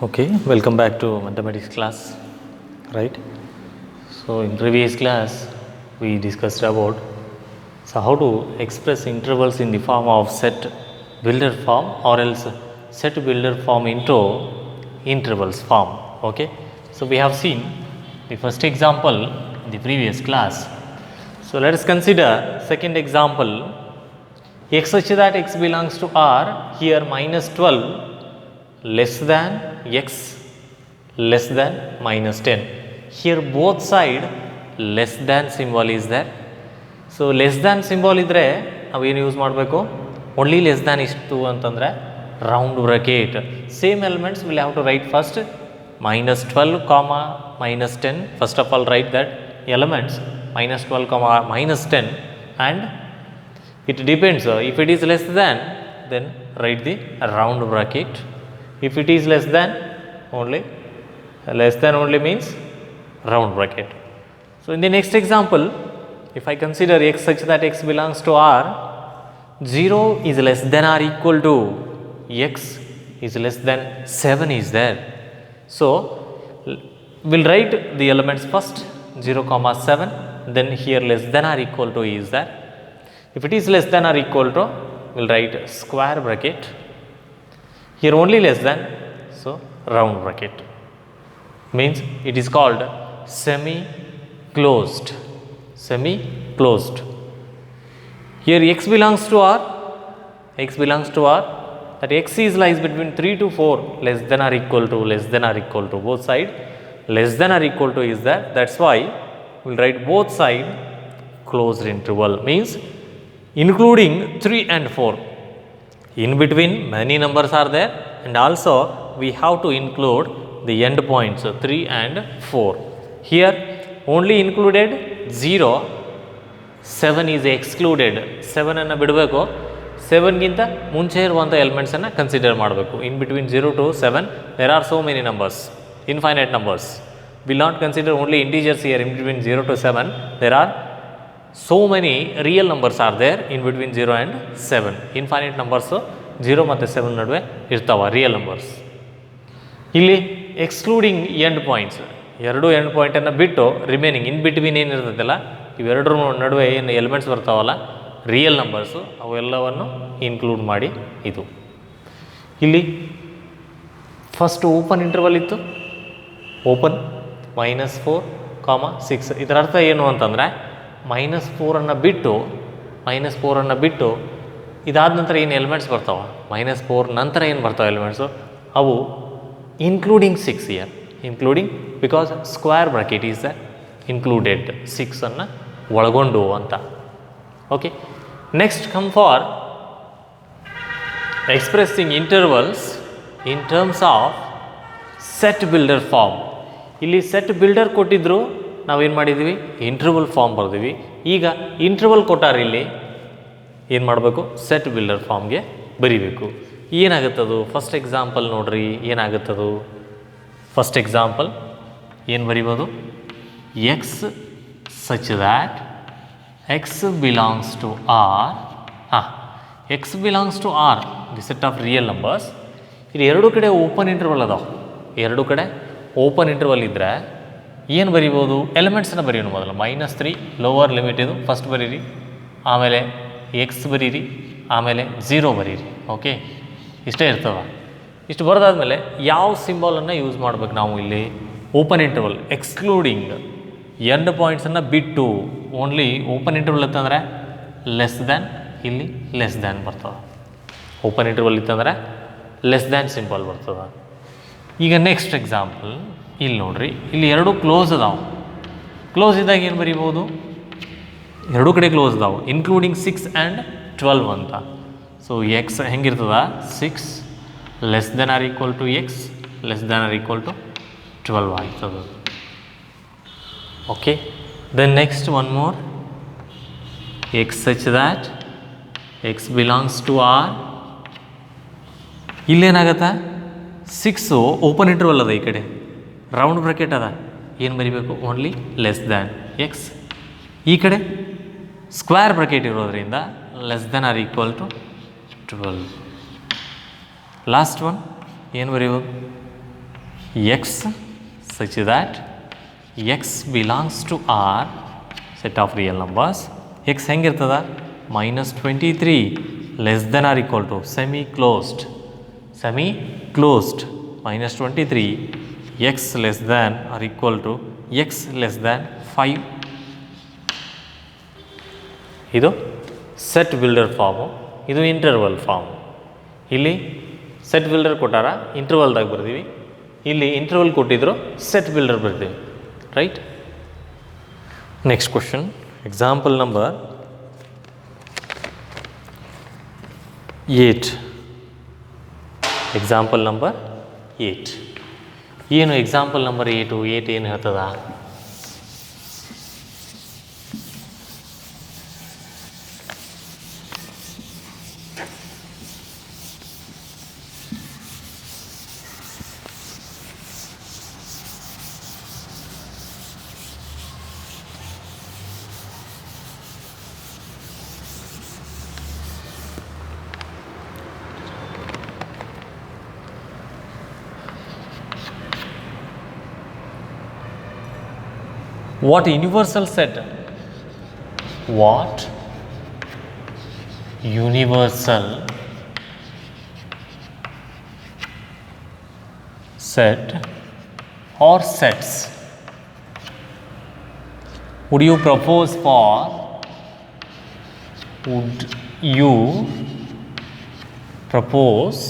Okay, welcome back to mathematics class, right? So in previous class we discussed about how to express intervals in the form of set builder form or else set builder form into intervals form. Okay, so we have seen the first example in the previous class. So let us consider second example. X such that x belongs to R, here minus 12 less than x less than minus 10. Here both side less than symbol is there. So less than symbol ಇದ್ದರೆ ನಾವೇನು use ಮಾಡಬೇಕು, only less than ಇಷ್ಟು ಅಂತಂದರೆ round bracket. Same elements will have to write first minus 12 comma minus 10. First of all write that elements minus 12 comma minus 10, and it depends, if it is less than then write the round bracket. If it is less than only means round bracket. So in the next example, if I consider x such that x belongs to R, 0 is less than or equal to x is less than 7 is there. So we'll write the elements first 0 comma 7, then here less than or equal to is there. If it is less than or equal to, we'll write square bracket. Here only less than, so round bracket. Means it is called semi closed. Here x belongs to R, that x is lies between 3 to 4, less than or equal to both side less than or equal to is there. That's why we'll write both side closed interval, means including 3 and 4. In between many numbers are there, and also we have to include the end points 3 and 4. Here only included 0, 7 is excluded. 7 ಅನ್ನು ಬಿಡಬೇಕು, 7 ಗಿಂತ ಮುಂಚೆ ಇರುವಂಥ ಎಲಿಮೆಂಟ್ಸನ್ನು consider ಮಾಡಬೇಕು. In between 0 to 7 there are so many numbers, infinite numbers. Will not consider only integers here. In between 0 to 7 there are so many real numbers are there in between 0 and 7. Infinite numbers 0 ಮತ್ತು 7 ನಡುವೆ ಇರ್ತಾವ real numbers. ಇಲ್ಲಿ excluding end points, ಎರಡು end ಪಾಯಿಂಟನ್ನು ಬಿಟ್ಟು remaining in between ಏನಿರ್ತೈತಲ್ಲ ಇವೆರಡರ ನಡುವೆ ಏನು elements ಬರ್ತಾವಲ್ಲ ರಿಯಲ್ ನಂಬರ್ಸು, ಅವೆಲ್ಲವನ್ನು ಇನ್ಕ್ಲೂಡ್ ಮಾಡಿ ಇದು. ಇಲ್ಲಿ ಫಸ್ಟ್ ಓಪನ್ ಇಂಟರ್ವಲ್ ಇತ್ತು, ಓಪನ್ -4, 6. ಇದರ ಅರ್ಥ ಏನು ಅಂತಂದರೆ -4 ಬಿಟ್ಟು ಇದಾದ ನಂತರ ಏನು ಎಲಿಮೆಂಟ್ಸ್ ಬರ್ತಾವೆ, -4 ನಂತರ ಏನು ಬರ್ತಾವೆ ಎಲಿಮೆಂಟ್ಸು, ಅವು including 6 here, including because square bracket is the included, 6 ಒಳಗೊಂಡು ಅಂತ. Okay, next come for expressing intervals in terms of set builder form. ಇಲ್ಲಿ ಸೆಟ್ ಬಿಲ್ಡರ್ ಕೊಟ್ಟಿದ್ರು, ನಾವೇನು ಮಾಡಿದ್ದೀವಿ ಇಂಟರ್ವಲ್ ಫಾರ್ಮ್ ಬರ್ತೀವಿ. ಈಗ ಇಂಟರ್ವಲ್ ಕೊಟ್ಟಾರ, ಇಲ್ಲಿ ಏನು ಮಾಡಬೇಕು ಸೆಟ್ ಬಿಲ್ಡರ್ ಫಾರ್ಮ್ಗೆ ಬರಿಬೇಕು. ಏನಾಗುತ್ತದು ಫಸ್ಟ್ ಎಕ್ಸಾಂಪಲ್ ನೋಡ್ರಿ, ಏನಾಗುತ್ತದು ಫಸ್ಟ್ ಎಕ್ಸಾಂಪಲ್ ಏನು ಬರಿಬೋದು, x such that X belongs to R. X belongs to R the set of real numbers. ಇಲ್ಲಿ ಎರಡು ಕಡೆ ಓಪನ್ ಇಂಟರ್ವಲ್ ಅದಾವೆ, ಎರಡು ಕಡೆ ಓಪನ್ ಇಂಟರ್ವಲ್ ಇದ್ದರೆ ಏನು ಬರಿಬೋದು, ಎಲಿಮೆಂಟ್ಸನ್ನ ಬರೀನು. ಮೊದಲು -3 ಲೋವರ್ ಲಿಮಿಟ್ ಇದು ಫಸ್ಟ್ ಬರೀರಿ, ಆಮೇಲೆ ಎಕ್ಸ್ ಬರೀರಿ, ಆಮೇಲೆ 0 ಬರೀರಿ. ಓಕೆ, ಇಷ್ಟೇ ಇರ್ತವೆ. ಇಷ್ಟು ಬರೋದಾದ್ಮೇಲೆ ಯಾವ ಸಿಂಬಾಲನ್ನು ಯೂಸ್ ಮಾಡ್ಬೇಕು ನಾವು ಇಲ್ಲಿ, ಓಪನ್ ಇಂಟರ್ವಲ್ ಎಕ್ಸ್ಕ್ಲೂಡಿಂಗ್ ಎಂಡ್ ಪಾಯಿಂಟ್ಸನ್ನು ಬಿಟ್ಟು ಓನ್ಲಿ ಓಪನ್ ಇಂಟರ್ವಲ್ ಇತ್ತಂದರೆ ಲೆಸ್ ದ್ಯಾನ್, ಇಲ್ಲಿ ಲೆಸ್ ದ್ಯಾನ್ ಬರ್ತದೆ. ಓಪನ್ ಇಂಟರ್ವಲ್ ಇತ್ತಂದರೆ ಲೆಸ್ ದ್ಯಾನ್ ಸಿಂಬಲ್ ಬರ್ತದೆ. ಈಗ ನೆಕ್ಸ್ಟ್ ಎಕ್ಸಾಂಪಲ್ ಇಲ್ಲಿ ನೋಡ್ರಿ, ಇಲ್ಲಿ ಎರಡು ಕ್ಲೋಸ್ ಅದಾವೆ. ಕ್ಲೋಸ್ ಇದ್ದಾಗ ಏನು ಬರಿಬೋದು, ಎರಡೂ ಕಡೆ ಕ್ಲೋಸ್ ಅದಾವೆ, ಇನ್ಕ್ಲೂಡಿಂಗ್ 6 and 12 ಅಂತ. ಸೊ ಎಕ್ಸ್ ಹೆಂಗಿರ್ತದ, 6 less than or equal to X less than or equal to 12 ಆಗ್ತದೆ. Okay, then next one more, X such that X belongs to R. ಇಲ್ಲೇನಾಗತ್ತೆ, 6 ಓಪನ್ ಇಂಟರ್ವಲ್ ಅದ, ಈ ಕಡೆ ರೌಂಡ್ ಬ್ರಾಕೆಟ್ ಅದ, ಏನು ಬರಿಬೇಕು ಓನ್ಲಿ ಲೆಸ್ ದ್ಯಾನ್ ಎಕ್ಸ್. ಈ ಕಡೆ ಸ್ಕ್ವೇರ್ ಬ್ರಾಕೆಟ್ ಇರೋದ್ರಿಂದ less than or equal to 12. Last one ಏನು ಬರೆಯೋದು, x such that x belongs to R set of real numbers. x ಹೆಂಗಿರ್ತದ -23 less than or equal to semi closed -23 x less than or equal to x less than 5. ಇದು set builder farm, ಇದು interval form. ಇಲ್ಲಿ set builder ಕೊಟ್ಟಾರ, ಇಂಟರ್ವಲ್ದಾಗ ಬರ್ತೀವಿ. ಇಲ್ಲಿ interval ಕೊಟ್ಟಿದ್ರು, set builder ಬರ್ತೀವಿ. Right. Next question, example number 8. Example number 8 ಏನು? Example number 8 ಏನು ಹೇಳ್ತದ? What universal set? What universal set or sets would you propose for? Would you propose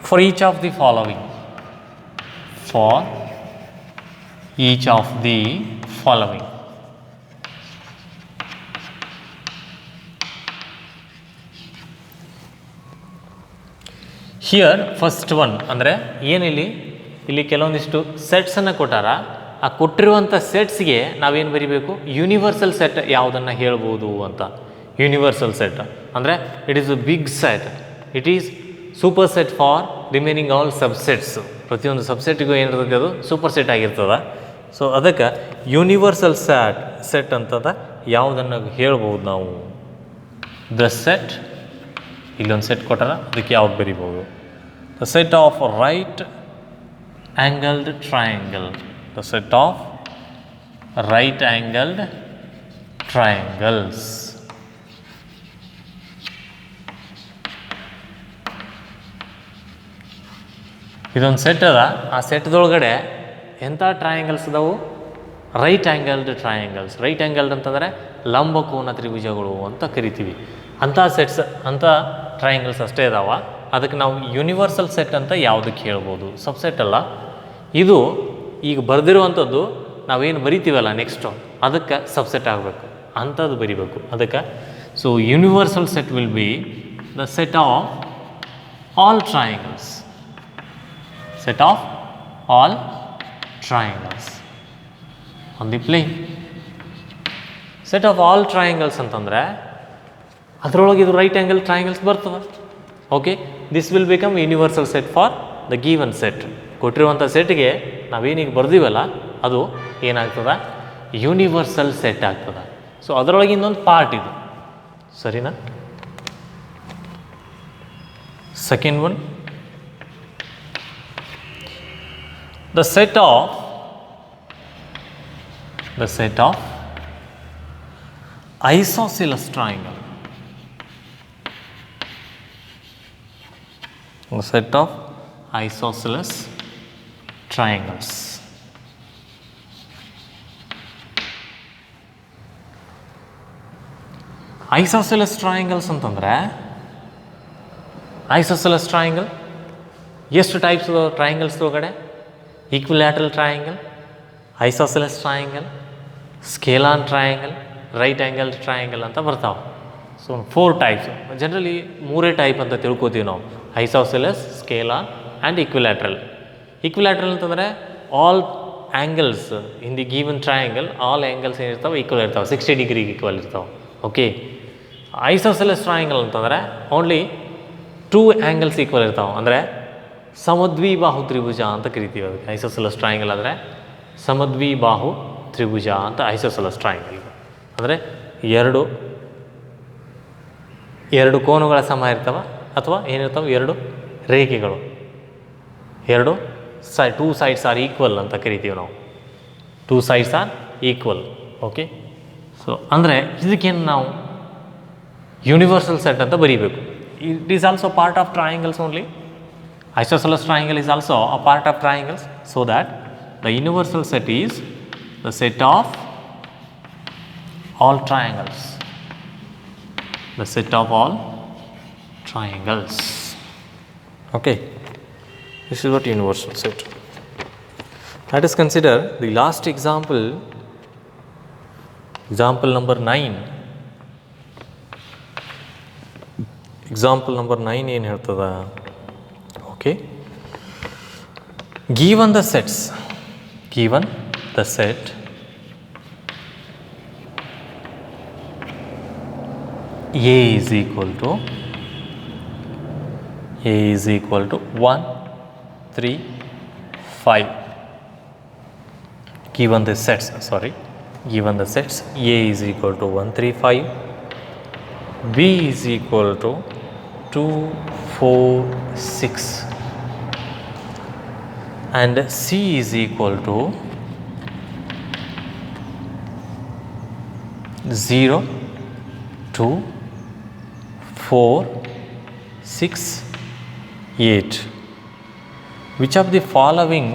for each of the following? For each of the following. Here first one ಅಂದರೆ ಏನಿಲ್ಲಿ ಇಲ್ಲಿ ಕೆಲವೊಂದಿಷ್ಟು ಸೆಟ್ಸನ್ನು ಕೊಟ್ಟಾರ. ಆ ಕೊಟ್ಟಿರುವಂಥ ಸೆಟ್ಸ್ಗೆ ನಾವೇನು ಬರಿಬೇಕು? ಯೂನಿವರ್ಸಲ್ ಸೆಟ್ ಯಾವುದನ್ನು ಹೇಳ್ಬೋದು ಅಂತ. ಯೂನಿವರ್ಸಲ್ ಸೆಟ್ ಅಂದರೆ it is a big set, it is super set for remaining all subsets. ಪ್ರತಿಯೊಂದು ಸಬ್ಸೆಟ್ಗೂ ಏನಿರ್ತದೆ ಅದು ಸೂಪರ್ ಸೆಟ್ ಆಗಿರ್ತದೆ. ಸೊ ಅದಕ್ಕೆ ಯೂನಿವರ್ಸಲ್ ಸೆಟ್ ಅಂತದ ಯಾವುದನ್ನು ಹೇಳ್ಬೋದು ನಾವು? ದ ಸೆಟ್, ಇಲ್ಲೊಂದು ಸೆಟ್ ಕೊಟ್ಟಾರ, ಅದಕ್ಕೆ ಯಾವ್ದು ಬರಿಬೋದು? The set of right angled triangle. The set of right angled triangles. ಇದೊಂದು ಸೆಟ್ ಅದ. ಆ ಸೆಟ್ದೊಳಗಡೆ ಎಂಥ ಟ್ರಯಾಂಗಲ್ಸ್ ಅದಾವು? Right angled triangles. Right angled ಅಂತಂದರೆ ಲಂಬಕೋನ ತ್ರಿಭುಜಗಳು ಅಂತ ಕರಿತೀವಿ. ಅಂಥ ಸೆಟ್ಸ್, ಅಂಥ ಟ್ರಯಾಂಗಲ್ಸ್ ಅಷ್ಟೇ ಇದಾವ. ಅದಕ್ಕೆ ನಾವು ಯೂನಿವರ್ಸಲ್ ಸೆಟ್ ಅಂತ ಯಾವುದಕ್ಕೆ ಹೇಳ್ಬೋದು? ಸಬ್ಸೆಟ್ ಅಲ್ಲ ಇದು. ಈಗ ಬರೆದಿರುವಂಥದ್ದು ನಾವೇನು ಬರಿತೀವಲ್ಲ ನೆಕ್ಸ್ಟು, ಅದಕ್ಕೆ ಸಬ್ಸೆಟ್ ಆಗಬೇಕು, ಅಂಥದ್ದು ಬರಿಬೇಕು ಅದಕ್ಕೆ. So universal set will be the set of all triangles. Set of all triangles on the plane. Set of all triangles ಅಂತಂದರೆ ಅದರೊಳಗೆ ಇದು ರೈಟ್ ಆ್ಯಂಗಲ್ ಟ್ರಯಾಂಗಲ್ಸ್ ಬರ್ತದೆ. Okay, this will become universal set for the given set. ಕೊಟ್ಟಿರುವಂಥ ಸೆಟ್ಗೆ ನಾವೇನೀಗ ಬರ್ದೀವಲ್ಲ ಅದು ಏನಾಗ್ತದೆ? Universal set ಆಗ್ತದೆ. So ಅದರೊಳಗೆ ಇನ್ನೊಂದು ಪಾರ್ಟ್ ಇದು, ಸರಿನಾ? Second one, the set of isosceles triangle. The set of isosceles triangles. Isosceles triangles ಅಂತಂದರೆ isosceles triangle ಎಷ್ಟು ಟೈಪ್ಸ್ ಟ್ರಯಾಂಗಲ್ಸ್ ಒಳಗಡೆ? Equilateral triangle, isosceles triangle, scalene triangle, right angle triangle ಅಂತ ಬರ್ತಾವೆ. So 4 types. ಜನರಲಿ 3 ಟೈಪ್ ಅಂತ ತಿಳ್ಕೊತೀವಿ ನಾವು: isosceles, scalene and equilateral. Equilateral ಅಂತಂದರೆ all angles in the given triangle, all angles ಏನಿರ್ತಾವೆ ಈಕ್ವಲ್ ಇರ್ತಾವೆ, 60 ಡಿಗ್ರಿಗೆ ಈಕ್ವಲ್ ಇರ್ತಾವೆ. ಓಕೆ. ಐಸೋಸೆಲೆಸ್ ಟ್ರಯಾಂಗಲ್ ಅಂತಂದರೆ ಓನ್ಲಿ 2 ಆ್ಯಂಗಲ್ಸ್ ಈಕ್ವಲ್ ಇರ್ತಾವೆ, ಅಂದರೆ ಸಮದ್ವಿಬಾಹು ತ್ರಿಭುಜ ಅಂತ ಕರಿತೀವಿ ಅದಕ್ಕೆ. ಐಸೋಸೆಲೆಸ್ ಟ್ರಯಾಂಗಲ್ ಆದರೆ ಸಮದ್ವಿಬಾಹು ತ್ರಿಭುಜ ಅಂತ ಐಸೋಸೆಲೆಸ್ ಟ್ರಯಾಂಗಲ್. ಅಂದರೆ ಎರಡು ಕೋನುಗಳ ಸಮ ಇರ್ತವೆ ಅಥವಾ ಏನಿರ್ತವೆ, ಎರಡು ರೇಖೆಗಳು, ಎರಡು ಟೂ ಸೈಡ್ಸ್ ಆರ್ ಈಕ್ವಲ್ ಅಂತ ಕರಿತೀವಿ ನಾವು. Two sides are equal. Okay, so ಅಂದರೆ ಇದಕ್ಕೇನು ನಾವು ಯೂನಿವರ್ಸಲ್ ಸೆಟ್ ಅಂತ ಬರೀಬೇಕು. It is also part of triangles only. Isosceles triangle is also a part of triangles, so that the universal set is the set of all triangles. The set of all triangles. Okay, this is what universal set. Let us consider the last example, example number 9. Example number 9 ಏನು ಹೇಳ್ತದ? Okay, given the set A is equal to 1, 3, 5. Given the sets A is equal to 1, 3, 5, B is equal to 2, 4, 6, and C is equal to 0, 2, 4, 6, 8. Which of the following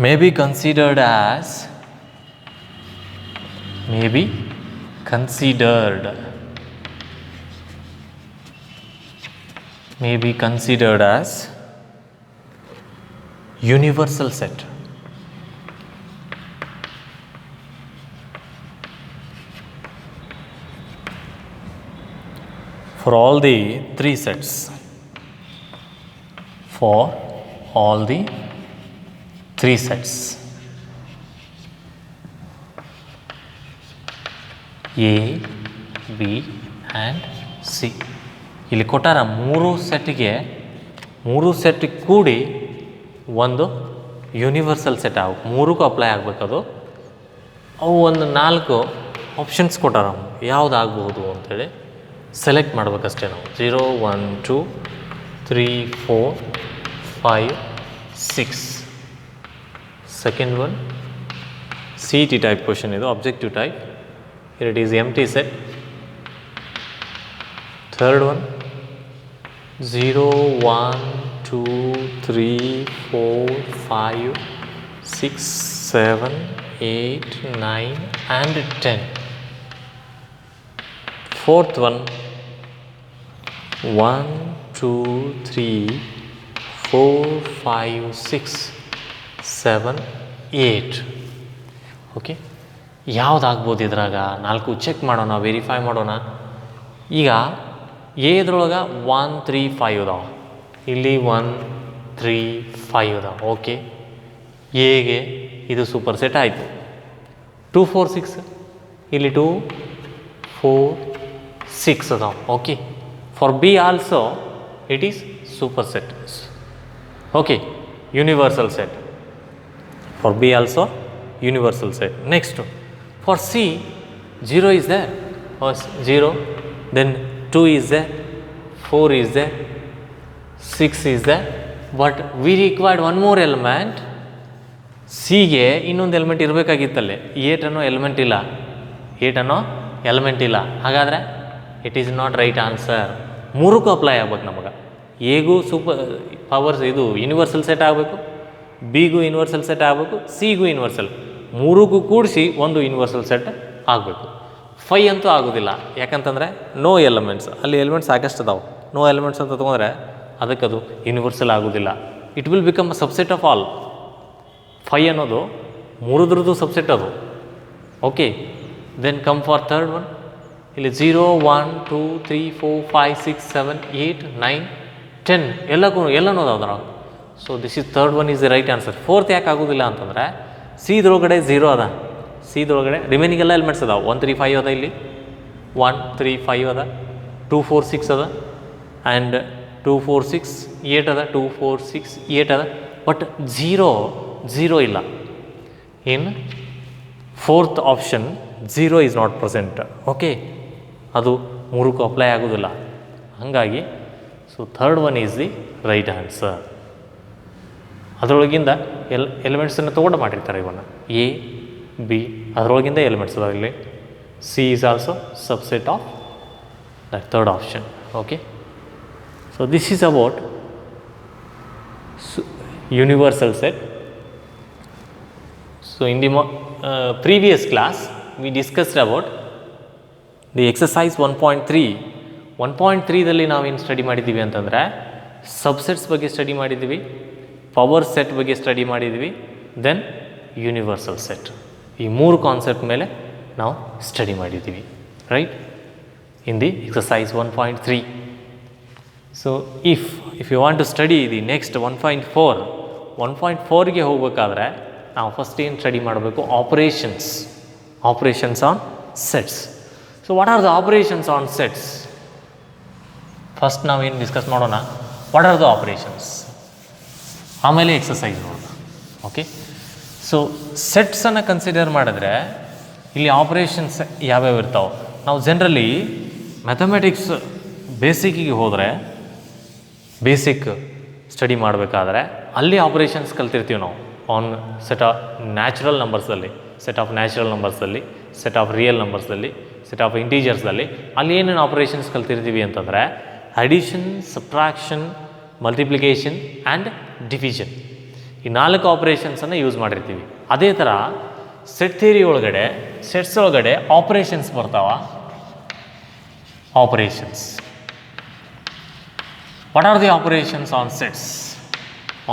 may be considered as universal set? For all the three sets, A, B and C. ಇಲ್ಲಿ ಕೊಟ್ಟಾರ ಮೂರು set ಕೂಡಿ ಒಂದು universal set ಆಗಬೇಕು. ಮೂರಕ್ಕೂ apply ಆಗಬೇಕದು. ಅವು ಒಂದು 4 options ಕೊಟ್ಟಾರ, ಯಾವ್ದು ಆಗ್ಬೋದು ಅಂಥೇಳಿ ಸೆಲೆಕ್ಟ್ ಮಾಡಬೇಕಷ್ಟೇ ನಾವು. 0, 1, 2, 3, 4, 5, 6. Second one, CET type question ಇದು, objective type. Here it is empty set. Third one, 0, 1, 2, 3, 4, 5, 6, 7, 8, 9 and 10. Fourth one, 1, 2, 3, 4, 5, 6, 7, 8. Okay, ಯಾವುದಾಗ್ಬೋದು ಇದ್ರಾಗ? 4 ಚೆಕ್ ಮಾಡೋಣ, ವೆರಿಫೈ ಮಾಡೋಣ. ಈಗ ಎದ್ರೊಳಗೆ 1, 3, 5 ಅದಾವ, ಇಲ್ಲಿ 1, 3, 5 ಅದಾವ. ಓಕೆ, ಎಗೆ ಇದು ಸೂಪರ್ ಸೆಟ್ ಆಯಿತು. 2, 4, 6 ಇಲ್ಲಿ 2, 4, 6 ಅದಾವ. Okay, for be also it is super set. Okay, universal set. For B also universal set. Next, for C, 0 is there, 0, then 2 is there, 4 is there, 6 is there, but we required one more element. C ಗೆ ಇನ್ನೊಂದು element ಇರಬೇಕಾಗಿತ್ತಲ್ಲೇ. 8 ಅನ್ನೋ element ಇಲ್ಲ. ಹಾಗಾದರೆ it is not right answer. ಮೂರಕ್ಕೂ apply ಆಗ್ಬೇಕು ನಮಗೆ. ಎಗೂ powers ಇದು ಯೂನಿವರ್ಸಲ್ ಸೆಟ್ ಆಗಬೇಕು, ಬಿಗೂ ಯೂನಿವರ್ಸಲ್ ಸೆಟ್ ಆಗಬೇಕು, ಸಿಗೂ ಯೂನಿವರ್ಸಲ್, ಮೂರಿಗೂ ಕೂಡಿಸಿ ಒಂದು ಯೂನಿವರ್ಸಲ್ ಸೆಟ್ ಆಗಬೇಕು. 5 ಅಂತೂ ಆಗೋದಿಲ್ಲ, ಯಾಕಂತಂದರೆ ನೋ ಎಲಿಮೆಂಟ್ಸ್. ಅಲ್ಲಿ ಎಲಿಮೆಂಟ್ಸ್ ಸಾಕಷ್ಟು ಅದಾವೆ. ನೋ ಎಲಿಮೆಂಟ್ಸ್ ಅಂತ ತೊಗೊಂಡ್ರೆ ಅದಕ್ಕದು ಯೂನಿವರ್ಸಲ್ ಆಗೋದಿಲ್ಲ. It will become a subset of all. 5 ಅನ್ನೋದು ಮೂರದ್ರದ್ದು ಸಬ್ಸೆಟ್ ಅದು. Okay, then come for third one. ಇಲ್ಲಿ 0, 1, 2, 3, 4, 5, 6, 7, 8, 9, 10 ಎಲ್ಲನೂ ಅದಾವ. So this is third one is the right answer. Fourth ಯಾಕೆ ಆಗೋದಿಲ್ಲ ಅಂತಂದರೆ ಸಿದ್ರೊಳಗಡೆ 0 ಅದ, ಸಿದ್ರೊಳಗಡೆ ರಿಮೈನಿಂಗ್ ಎಲ್ಲ ಎಲಿಮೆಂಟ್ಸ್ ಅದಾವೆ. 1, 3, 5 ಅದ, ಇಲ್ಲಿ 1, 3, 5 ಅದ, 2 4 6 ಅದ ಆ್ಯಂಡ್ 2 4 6 8 ಅದ 2 4 6 8 ಅದ ಬಟ್ ಝೀರೋ ಇಲ್ಲ. In fourth option zero is not present. Okay, ಅದು ಮೂರಕ್ಕೂ ಅಪ್ಲೈ ಆಗೋದಿಲ್ಲ. ಹಾಗಾಗಿ so third one is the right answer. ಅದರೊಳಗಿಂದ ಎಲಿಮೆಂಟ್ಸನ್ನು ತೊಗೊಂಡು ಮಾಡಿರ್ತಾರೆ ಇವನ್ನ ಎ ಬಿ, ಅದರೊಳಗಿಂದ ಎಲಿಮೆಂಟ್ಸ್ ಅದಾಗಲಿ. C is also subset of that third option. Okay, so this is about universal set. So in the previous class we discussed about the exercise 1.3 ದಲ್ಲಿ ನಾವೇನು study ಮಾಡಿದ್ದೀವಿ ಅಂತಂದರೆ ಸಬ್ಸೆಟ್ಸ್ ಬಗ್ಗೆ ಸ್ಟಡಿ ಮಾಡಿದ್ದೀವಿ, power set ಬಗ್ಗೆ study ಮಾಡಿದ್ದೀವಿ, then universal set. ಈ ಮೂರು ಕಾನ್ಸೆಪ್ಟ್ ಮೇಲೆ ನಾವು ಸ್ಟಡಿ ಮಾಡಿದ್ದೀವಿ, right, in the exercise 1.3. So if you want to study the next 1.4ಗೆ ಹೋಗಬೇಕಾದ್ರೆ ನಾವು ಫಸ್ಟ್ ಏನು ಸ್ಟಡಿ ಮಾಡಬೇಕು? Operations on sets. So what are the operations on sets? First ನಾವೇನು ಡಿಸ್ಕಸ್ ಮಾಡೋಣ, ವಾಟ್ ಆರ್ ದ ಆಪರೇಷನ್ಸ್, ಆಮೇಲೆ exercise ನೋಡೋಣ. Okay, so ಸೆಟ್ಸನ್ನು ಕನ್ಸಿಡರ್ ಮಾಡಿದ್ರೆ ಇಲ್ಲಿ ಆಪರೇಷನ್ಸ್ ಯಾವ್ಯಾವ ಇರ್ತಾವೆ? ನಾವು ಜನರಲಿ ಮ್ಯಾಥಮೆಟಿಕ್ಸ್ ಬೇಸಿಕ್ಕಿಗೆ ಹೋದರೆ, ಬೇಸಿಕ್ ಸ್ಟಡಿ ಮಾಡಬೇಕಾದ್ರೆ ಅಲ್ಲಿ ಆಪರೇಷನ್ಸ್ ಕಲ್ತಿರ್ತೀವಿ ನಾವು ಆನ್ ಸೆಟ್ ಆಫ್ ನ್ಯಾಚುರಲ್ ನಂಬರ್ಸಲ್ಲಿ, ಸೆಟ್ ಆಫ್ ನ್ಯಾಚುರಲ್ ನಂಬರ್ಸಲ್ಲಿ, ಸೆಟ್ ಆಫ್ ರಿಯಲ್ ನಂಬರ್ಸಲ್ಲಿ, ಸೆಟ್ ಆಫ್ ಇಂಟೀಜರ್ಸಲ್ಲಿ. ಅಲ್ಲಿ ಏನೇನು ಆಪರೇಷನ್ಸ್ ಕಲ್ತಿರ್ತೀವಿ ಅಂತಂದರೆ addition, subtraction, multiplication and division. ಈ 4 ಆಪರೇಷನ್ಸನ್ನು ಯೂಸ್ ಮಾಡಿರ್ತೀವಿ. ಅದೇ ಥರ ಸೆಟ್ ಥಿಯರಿ ಒಳಗಡೆ, ಸೆಟ್ಸ್ ಒಳಗಡೆ ಆಪರೇಷನ್ಸ್ ಬರ್ತಾವ. Operations, what are the operations on sets?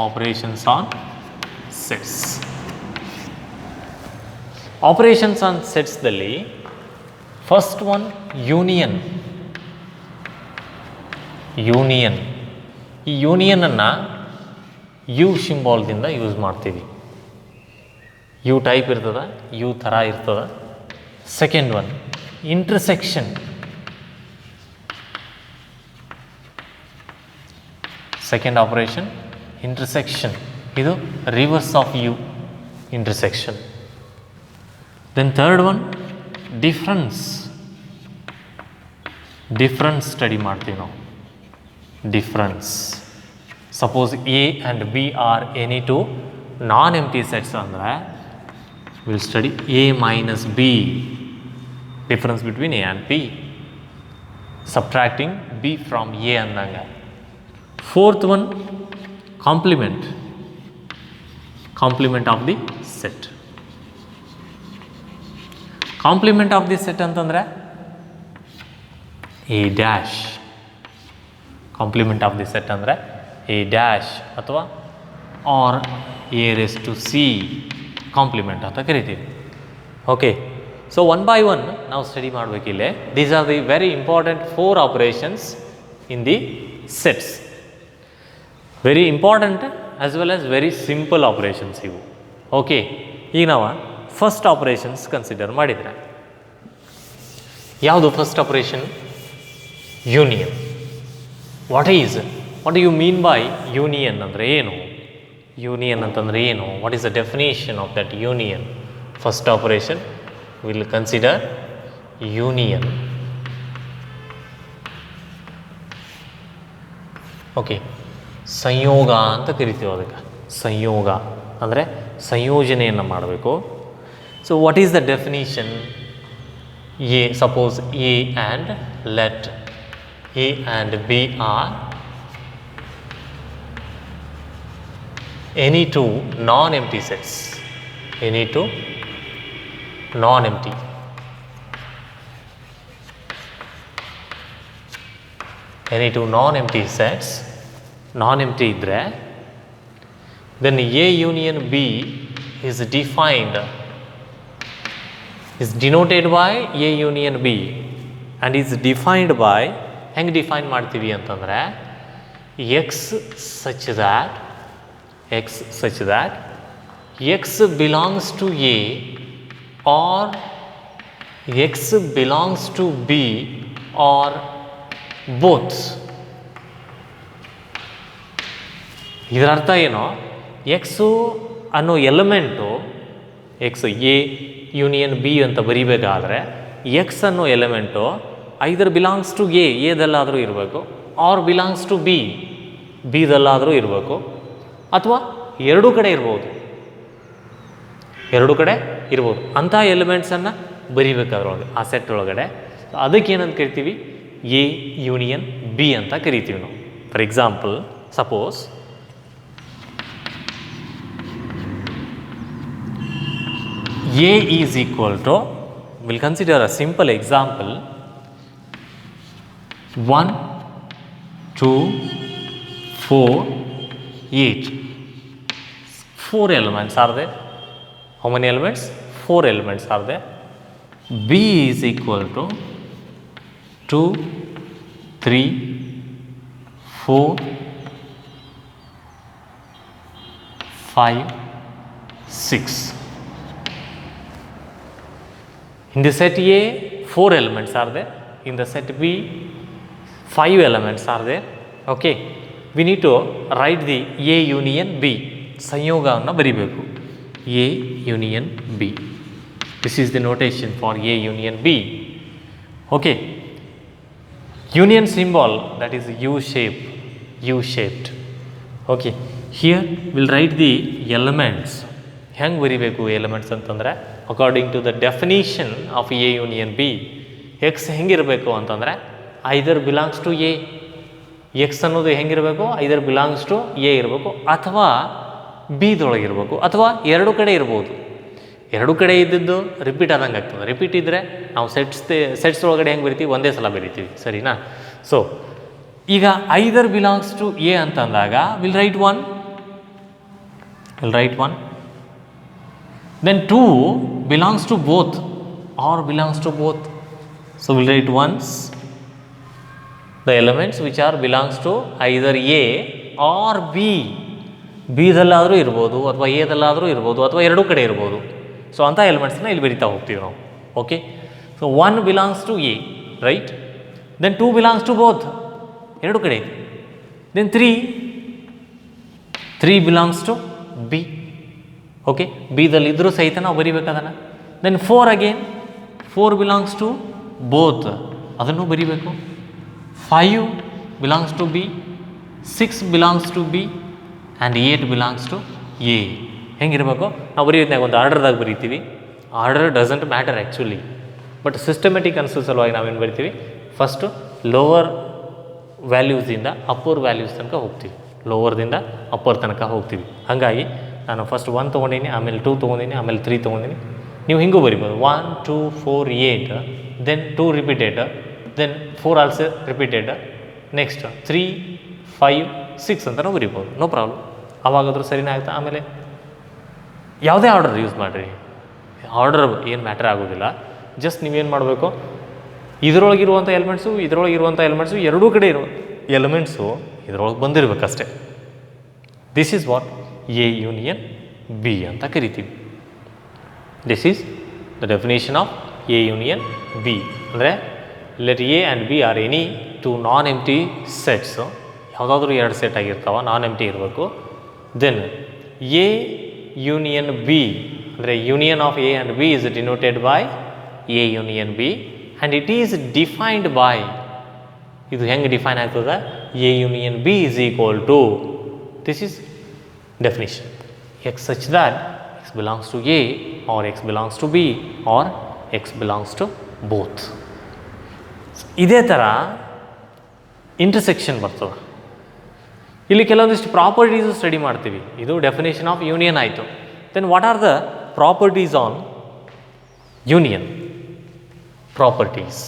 Operations on sets. Operations on sets ದಲ್ಲಿ ಫಸ್ಟ್ ಒನ್ ಯೂನಿಯನ್. ಈ ಯೂನಿಯನನ್ನು ಯು ಸಿಂಬಾಲ್ದಿಂದ ಯೂಸ್ ಮಾಡ್ತೀವಿ. ಯು ಟೈಪ್ ಇರ್ತದೆ, ಯು ಥರ ಇರ್ತದೆ. Second one intersection. Second operation intersection, ಇದು reverse of U, intersection. Then third one difference study ಮಾಡ್ತೀವಿ ನಾವು. Difference, suppose A and B are any two non empty sets ಅಂದರೆ will study A minus B, difference between A and B, subtracting B from A ಅಂದಂಗೆ. Fourth one, complement of the set. Complement of the set ಅಂತಂದರೆ a dash. Complement of the set ಅಂದರೆ a dash ಅಥವಾ or a raised to c complement ಅಂತ ಕರಿತೀವಿ. Okay, so one by one ನಾವು study ಮಾಡಬೇಕಿಲ್ಲೇ. These are the very important 4 operations in the sets. Very important as well as very simple operations ಇವು. Okay, ಈಗ ನಾವು first operations consider ಮಾಡಿದರೆ ಯಾವುದು first operation? Union. What do you mean by union ಅಂದರೆ ಏನು? Union ಅಂತಂದರೆ ಏನು? What is the definition of that union? First operation will consider union. Okay, ಸಂಯೋಗ ಅಂತ ಕರಿತೀವಿ ಅದಕ್ಕೆ. ಸಂಯೋಗ ಅಂದರೆ ಸಂಯೋಜನೆಯನ್ನು ಮಾಡಬೇಕು. So what is the definition? A, suppose A and let A and B are any two non-empty sets, any two non-empty, any two non-empty sets, non-empty idre, then A union B is defined, is denoted by A union B and is defined by, ಹೆಂಗೆ define ಮಾಡ್ತೀವಿ ಅಂತಂದರೆ x such that x belongs to A or x belongs to B or both. ಇದರ ಅರ್ಥ ಏನು, x ಅನ್ನೋ element, X A union B ಅಂತ ಬರಿಬೇಕಾದ್ರೆ X ಅನ್ನೋ element either belongs to ಎದಲ್ಲಾದರೂ ಇರಬೇಕು, ಆರ್ ಬಿಲಾಂಗ್ಸ್ ಟು ಬಿದಲ್ಲಾದರೂ ಇರಬೇಕು, ಅಥವಾ ಎರಡೂ ಕಡೆ ಇರ್ಬೋದು, ಎರಡೂ ಕಡೆ ಇರ್ಬೋದು. ಅಂಥ ಎಲಿಮೆಂಟ್ಸನ್ನು ಬರಿಬೇಕಾದ್ರೊಳಗೆ ಆ ಸೆಟ್ ಒಳಗಡೆ ಅದಕ್ಕೆ ಏನಂತ ಕರಿತೀವಿ, ಎ ಯೂನಿಯನ್ ಬಿ ಅಂತ ಕರಿತೀವಿ ನಾವು. For example, suppose A is equal to, we'll consider a simple example, 1, 2, 4, 8. 4 elements are there. How many elements? 4 elements are there. B is equal to 2, 3, 4, 5, 6. In the set A, 4 elements are there. In the set B, 5 elements are there. Okay. We need to write the A union B. ಸಂಯೋಗವನ್ನು ಬರಿಬೇಕು. A union B. This is the notation for A union B. Okay. Union symbol, that is U-shaped. Okay. Here we'll write the elements. ಹೆಂಗೆ ಬರಿಬೇಕು elements ಅಂತಂದರೆ, according to the definition of A union B, X ಹೆಂಗಿರಬೇಕು ಅಂತಂದರೆ either belongs to A. X ಅನ್ನೋದು ಹೆಂಗಿರಬೇಕು, either belongs to A ಇರಬೇಕು, ಅಥವಾ ಬಿದೊಳಗಿರಬೇಕು, ಅಥವಾ ಎರಡು ಕಡೆ ಇರ್ಬೋದು. ಎರಡು ಕಡೆ ಇದ್ದದ್ದು ರಿಪೀಟ್ ಆದಂಗೆ ಆಗ್ತದೆ. ರಿಪೀಟ್ ಇದ್ದರೆ ನಾವು ಸೆಟ್ಸ್ ಒಳಗಡೆ ಹೆಂಗೆ ಬರಿತೀವಿ, ಒಂದೇ ಸಲ ಬರಿತೀವಿ, ಸರಿನಾ? ಸೊ ಈಗ ಐದರ್ ಬಿಲಾಂಗ್ಸ್ ಟು ಎ ಅಂತಂದಾಗ will write one. Then 2 belongs to both or belongs to both. So we'll write once the elements which are belongs to either A or B. ಬಿದಲ್ಲಾದರೂ ಇರ್ಬೋದು, ಅಥವಾ ಎದಲ್ಲಾದರೂ ಇರ್ಬೋದು, ಅಥವಾ ಎರಡೂ ಕಡೆ ಇರ್ಬೋದು. ಸೊ ಅಂಥ ಎಲಿಮೆಂಟ್ಸ್ನ ಇಲ್ಲಿ ಬರಿತಾ ಹೋಗ್ತೀವಿ ನಾವು. Okay. So 1 belongs to A, right. Then 2 belongs to both, ಎರಡು ಕಡೆ ಇದೆ. Then 3 belongs to B. Okay. ಬಿದಲ್ಲಿ ಇದ್ರೂ ಸಹಿತ ನಾವು ಬರಿಬೇಕದನ್ನು. ದೆನ್ 4 ಬಿಲಾಂಗ್ಸ್ ಟು ಬೋತ್, ಅದನ್ನು ಬರಿಬೇಕು. 5 belongs to B, 6 belongs to B, and 8 belongs to A. ಹೆಂಗಿರಬೇಕು ನಾವು ಬರೆಯೋದ್ನಾಗ ಒಂದು ಆರ್ಡರ್ದಾಗ ಬರಿತೀವಿ. Order doesn't matter actually, but systematic ಅನ್ಸೋ ಸಲುವಾಗಿ ನಾವೇನು ಬರಿತೀವಿ, ಫಸ್ಟು ಲೋವರ್ ವ್ಯಾಲ್ಯೂಸಿಂದ ಅಪ್ಪರ್ ವ್ಯಾಲ್ಯೂಸ್ ತನಕ ಹೋಗ್ತೀವಿ, ಲೋವರ್ದಿಂದ ಅಪ್ಪರ್ ತನಕ ಹೋಗ್ತೀವಿ. ಹಾಗಾಗಿ ನಾನು ಫಸ್ಟ್ 1 ತೊಗೊಂಡೀನಿ, ಆಮೇಲೆ 2 ತೊಗೊಂಡೀನಿ, ಆಮೇಲೆ 3 ತೊಗೊಂಡೀನಿ. ನೀವು ಹಿಂಗೂ ಬರಿಬೋದು, 1, 2, 4, 8, then 2 repeated, then 4 also repeated, next 3, 5, 6 ಅಂತಲೂ ಬರಿಬೋದು, ನೋ ಪ್ರಾಬ್ಲಮ್. ಆವಾಗಾದರೂ ಸರಿನೇ ಆಗುತ್ತೆ. ಆಮೇಲೆ ಯಾವುದೇ ಆರ್ಡರ್ ಯೂಸ್ ಮಾಡಿರಿ, ಆರ್ಡರ್ ಏನು ಮ್ಯಾಟರ್ ಆಗೋದಿಲ್ಲ. ಜಸ್ಟ್ ನೀವೇನು ಮಾಡಬೇಕು, ಇದರೊಳಗಿರುವಂಥ ಎಲಿಮೆಂಟ್ಸು ಎರಡೂ ಕಡೆ ಇರೋ ಎಲಿಮೆಂಟ್ಸು ಇದರೊಳಗೆ ಬಂದಿರಬೇಕಷ್ಟೆ. This is what A union B ಅಂತ ಕರಿತೀವಿ. This is the definition of A union B. ಅಂದರೆ let A and B are any 2 non empty sets, ಯಾವುದಾದ್ರೂ 2 ಸೆಟ್ ಆಗಿರ್ತಾವೆ, ನಾನ್ ಎಂಪ್ಟಿ ಇರಬೇಕು. ದೆನ್ ಎ ಯೂನಿಯನ್ ಬಿ, ಅಂದರೆ union of A and B is denoted by A union B, and it is defined by, ಇದು ಹೆಂಗೆ define ಆಗ್ತದೆ, A union B is equal to, this is definition, x such that x belongs to A or x belongs to B or x belongs to both. ಇದೇ ಥರ intersection ಬರ್ತದೆ. ಇಲ್ಲಿ ಕೆಲವೊಂದಿಷ್ಟು properties study ಮಾಡ್ತೀವಿ. ಇದು ಡೆಫಿನೇಷನ್ ಆಫ್ ಯೂನಿಯನ್ ಆಯಿತು. Then what are the properties on union? Properties,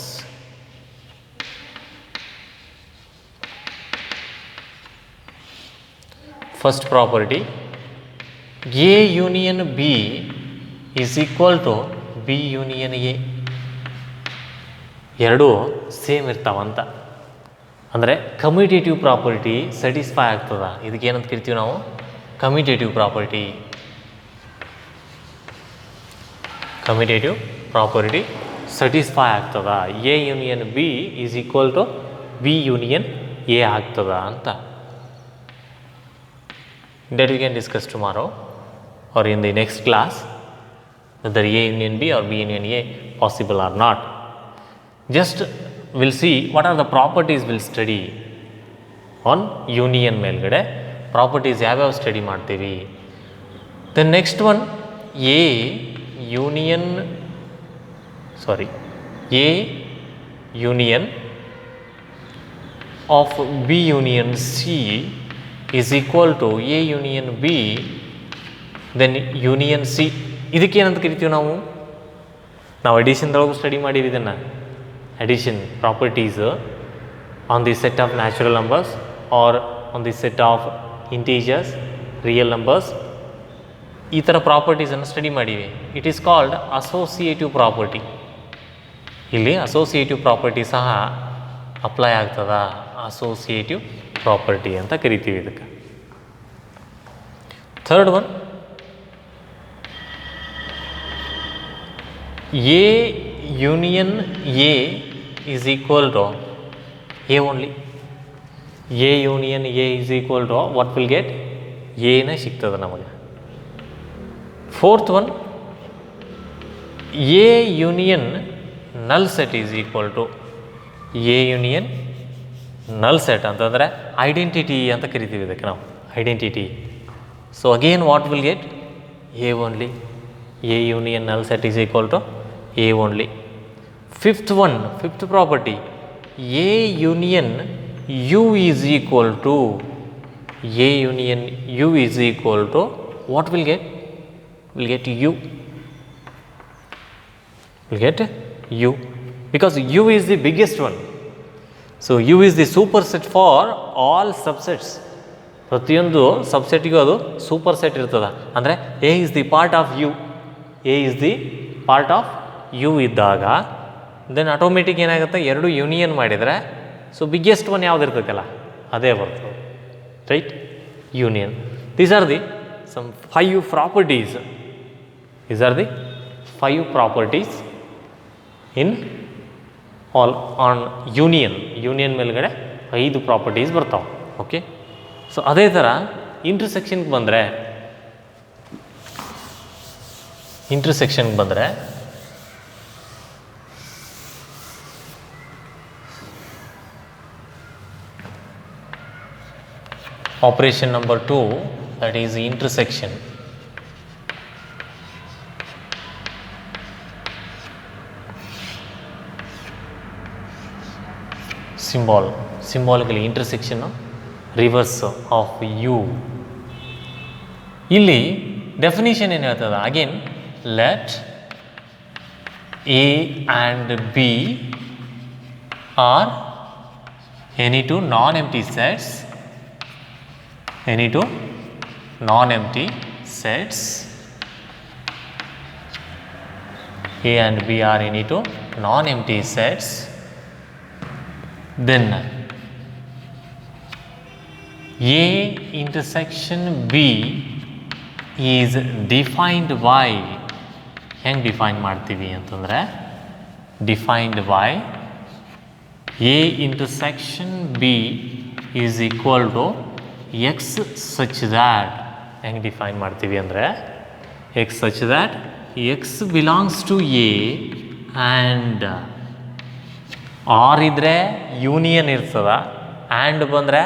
first property, A union B is equal to B union A. ಎರಡೂ same ಇರ್ತಾವಂತ. ಅಂದರೆ ಕಮ್ಯುಟೇಟಿವ್ ಪ್ರಾಪರ್ಟಿ ಸ್ಯಾಟಿಸ್ಫೈ ಆಗ್ತದ. ಇದಕ್ಕೆ ಏನಂತ ಕರಿತೀವಿ ನಾವು? Commutative property. Commutative property satisfy ಆಗ್ತದ. A union B is equal to B union A ಆಗ್ತದ ಅಂತ. That we can discuss tomorrow or in the next class, whether A union B or B union A possible or not. Just we'll see what are the properties we'll study on union ಮೇಲ್ಗಡೆ properties ಯಾವ್ಯಾವ study ಮಾಡ್ತೀವಿ. The next one, A union of B union C is equal to A union B, then union C. ಇದಕ್ಕೇನಂತ ಕರಿತೀವಿ ನಾವು ಅಡಿಷನ್ದೊಳಗೂ study ಮಾಡೀವಿ ಇದನ್ನು. Addition properties on the set of natural numbers or on the set of integers, real numbers, ಈ ಥರ ಪ್ರಾಪರ್ಟೀಸನ್ನು study ಮಾಡೀವಿ. It is called associative property. ಇಲ್ಲಿ ಅಸೋಸಿಯೇಟಿವ್ ಪ್ರಾಪರ್ಟಿ ಸಹ ಅಪ್ಲೈ ಆಗ್ತದ. ಅಸೋಸಿಯೇಟಿವ್ ಪ್ರಾಪರ್ಟಿ ಅಂತ ಕರಿತೀವಿ ಇದಕ್ಕೆ. Third one, A union A is equal to A only. A union A is equal to what will get, ಎನೇ ಸಿಗ್ತದೆ ನಮಗೆ. Fourth one, A union null set is equal to A union null set ಅಂತಂದರೆ identity ಅಂತ ಕರಿತೀವಿ ಇದಕ್ಕೆ ನಾವು, identity. So again what will get, A only. A union null set is equal to A only. Fifth one, fifth property, A union U is equal to, A union U is equal to what will get, will get U, will get U, because U is the biggest one. So U is the superset for all subsets. ಪ್ರತಿಯೊಂದು ಸಬ್ಸೆಟ್ಗೂ ಅದು super set ಇರ್ತದೆ. ಅಂದರೆ A is the part of U, A is the part of U ಇದ್ದಾಗ then automatic ಏನಾಗುತ್ತೆ, ಎರಡು union ಮಾಡಿದರೆ so biggest one ಯಾವ್ದು ಇರ್ತೈತಲ್ಲ ಅದೇ ಬರ್ತದೆ, right? Union. These are the some 5 properties. These are the 5 properties in all on union. Union ಮೇಲ್ಗಡೆ 5 properties ಬರ್ತಾವೆ. ಓಕೆ, ಸೊ ಅದೇ ಥರ ಇಂಟರ್ಸೆಕ್ಷನ್ಗೆ ಬಂದರೆ operation number 2, that is intersection. Symbolically intersection, reverse of U. ಇಲ್ಲಿ ಡೆಫಿನಿಷನ್ ಏನು ಹೇಳ್ತದ, again let A and B are any two non-empty sets, any two non-empty sets. A and B are any two non-empty sets. Then A intersection B is defined by, ಹೆಂಗೆ define ಮಾಡ್ತೀವಿ ಅಂತಂದರೆ, defined by A intersection B is equal to X such that, ಹೆಂಗೆ define ಮಾಡ್ತೀವಿ ಅಂದರೆ X such that X belongs to A and R ಇದ್ದರೆ union ಇರ್ತದ, and ಬಂದರೆ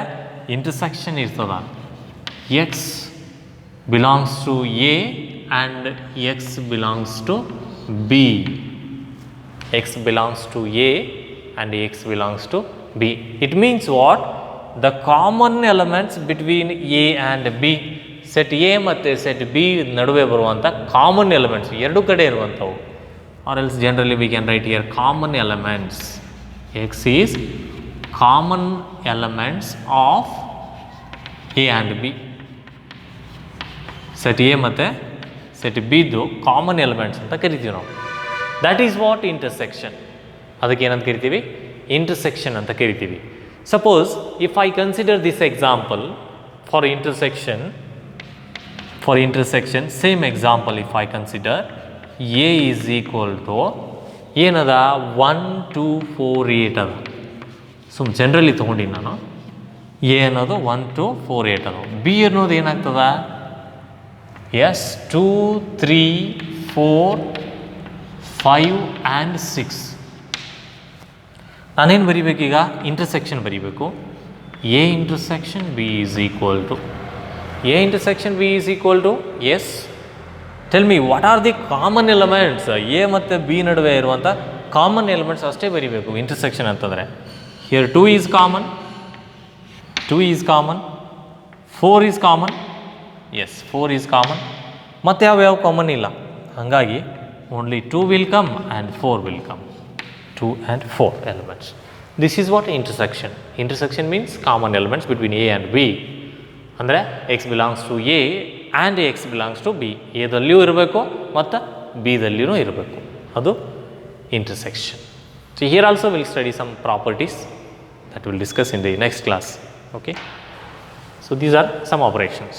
intersection ಇರ್ತದ. X belongs to A and X belongs to B. X belongs to A and X belongs to B. It means what? The common elements between A and B, set A ಮತ್ತು set B ನಡುವೆ ಬರುವಂಥ common elements, ಎರಡು ಕಡೆ ಇರುವಂಥವು. Or else generally we can write here common elements. X is common elements of A and B. set A ಮತ್ತು set B ದು common elements ಅಂತ ಕರಿತೀವಿ ನಾವು. That is what intersection. ಅದಕ್ಕೆ ಏನಂತ ಕರಿತೀವಿ? ಇಂಟರ್ಸೆಕ್ಷನ್ ಅಂತ ಕರಿತೀವಿ. Suppose if I consider this example for intersection, same example if I consider A is equal to ಏನದ 1 2 4 8 ಅದ. ಸುಮ್ ಜನರಲಿ ತೊಗೊಂಡಿನಿ ನಾನು. ಎ ಅನ್ನೋದು 1 2 4 8 ಅನ್ನೋದು. ಬಿ ಅನ್ನೋದು ಏನಾಗ್ತದ? Is 2 3 4 5 and 6. ನಾನೇನು ಬರೀಬೇಕೀಗ? ಇಂಟರ್ಸೆಕ್ಷನ್ ಬರೀಬೇಕು. A intersection B is equal to A intersection B is equal to is. Tell me what are the common elements? A ಮತ್ತು ಬಿ ನಡುವೆ ಇರುವಂಥ ಕಾಮನ್ ಎಲಿಮೆಂಟ್ಸ್ ಅಷ್ಟೇ ಬರೀಬೇಕು ಇಂಟರ್ಸೆಕ್ಷನ್ ಅಂತಂದರೆ. Here 2 is common, 2 is common, 4 is common. Yes 4 is common. ಮತ್ತು ಯಾವ common ಇಲ್ಲ. ಹಾಗಾಗಿ only 2 will come and 4 will come. 2 and 4 elements. This is what intersection. Intersection means common elements between A and B. ಅಂದರೆ x belongs to A and x belongs to B. ಎದಲ್ಲಿಯೂ ಇರಬೇಕು ಮತ್ತು ಬಿದಲ್ಲಿಯೂ ಇರಬೇಕು. ಅದು intersection. So here also we'll study some properties that we'll discuss in the next class. Okay. So these are some operations.